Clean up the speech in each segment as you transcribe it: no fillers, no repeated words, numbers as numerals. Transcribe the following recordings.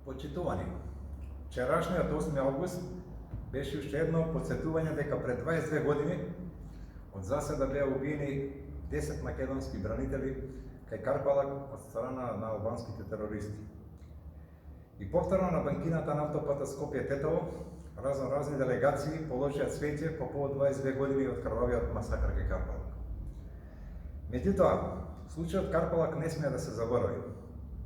Почитувани, вчерашниот 8 август беше уште едно потсетување дека пред 22 години од заседа беа убиени 10 македонски бранители кај Карпалак од страна на албанските терористи. И повторно на банкината на автопата Скопје-Тетово разни делегации положија цвеќе по повод 22 години од крвавиот масакр кај Карпалак. Меѓутоа, случајот Карпалак не смее да се заборави,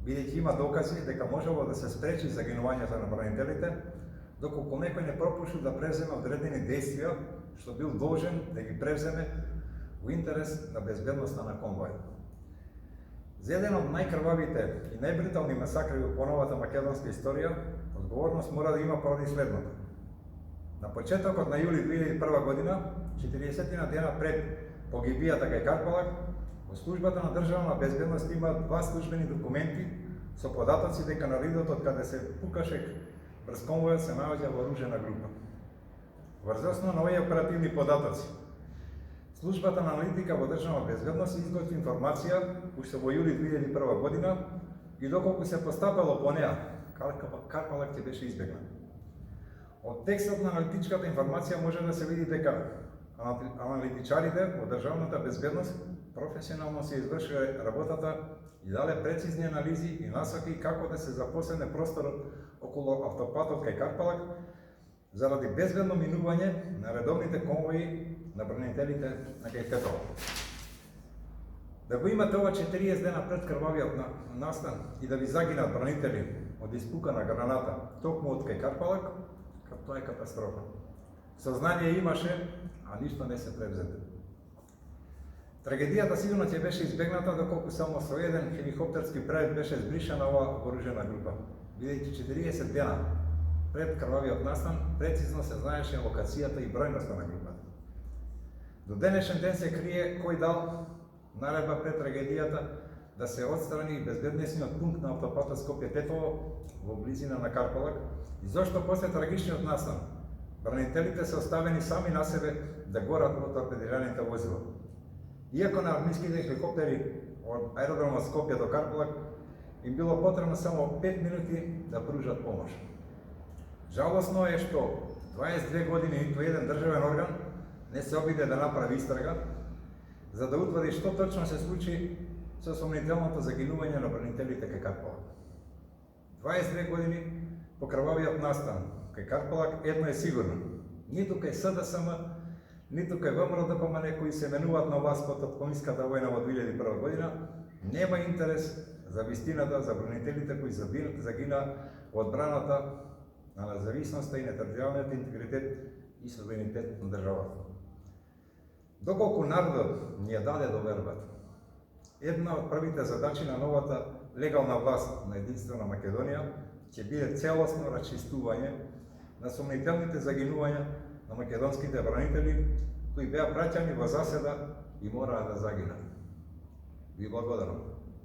бидејќи има докази дека можело да се спречи загинувањето на бранителите, доколку некој не пропушил да преземе одредени действија што бил должен да ги превземе во интерес на безбедноста на конвојот. За еден од најкрвавите и најбрутални масакри во поновата македонска историја, одговорност мора да има поради следното. На почетокот на јули 2001 година, 40 дена пред погибијата кај Карпалак, во службата на државна безбедност има два службени документи со податоци дека на ридот од каде се пукаше врз конвојот се наоѓа вооружена група. Врз основа на овие оперативни податоци, службата на аналитика во државна безбедност изготви информација уште во јули 2001 година и доколку се постапало по неа, Карпалак ќе беше избегнат. Од текстот на аналитичката информација може да се види дека аналитичарите во државната безбедност професионално се извршиле работата и дале прецизни анализи и насоки како да се запоследне просторот околу автопатот кај Карпалак заради безбедно минување на редовните конвои на бранителите на кај Тетово. Да го имате ова 40 дена пред крвавиот настан и да ви загинат бранители од испукана граната токму од кај Карпалак, тоа е катастрофа. Сознание имаше, а ништо не се превзете. Трагедијата сигурно ќе беше избегната доколку само со еден хеликоптерски прелет беше збришена оваа вооружена група, бидејќи 40 дена пред крвавиот настан прецизно се знаеше локацијата и бројноста на групата. До денешен ден се крие кој дал наредба пред трагедијата да се отстрани безбеднесниот пункт на автопатот Скопје-Тетово во близина на Карпалак и зошто после трагичниот настан бранителите се оставени сами на себе да горат во торпедираните возила. Иако на армиските хеликоптери од аеродромот Скопје до Карпалак им било потребно само 5 минути да пружат помош. Жалосно е што 22 години ниту еден државен орган не се обиде да направи истрага за да утврди што точно се случи со сомнителното загинување на бранителите кај Карпалак. 22 години по крвавиот настан кај Карпалак едно е сигурно, ниту кај СДСМ, ниту кај ВМРО-ДПМН кои се менуваат на власт од комуниската војна во 2001 година, нема интерес за вистината за бранителите кои загина во одбраната на независноста и нетериторијалниот интегритет и суверенитет на државата. Доколку народот ни ја даде довербата, една од првите задачи на новата легална власт на единствена Македонија ќе биде целосно расчистување на сомнителните загинувања на македонските бранители кои беа праќани во заседа и мораа да загинат. Ви благодарам.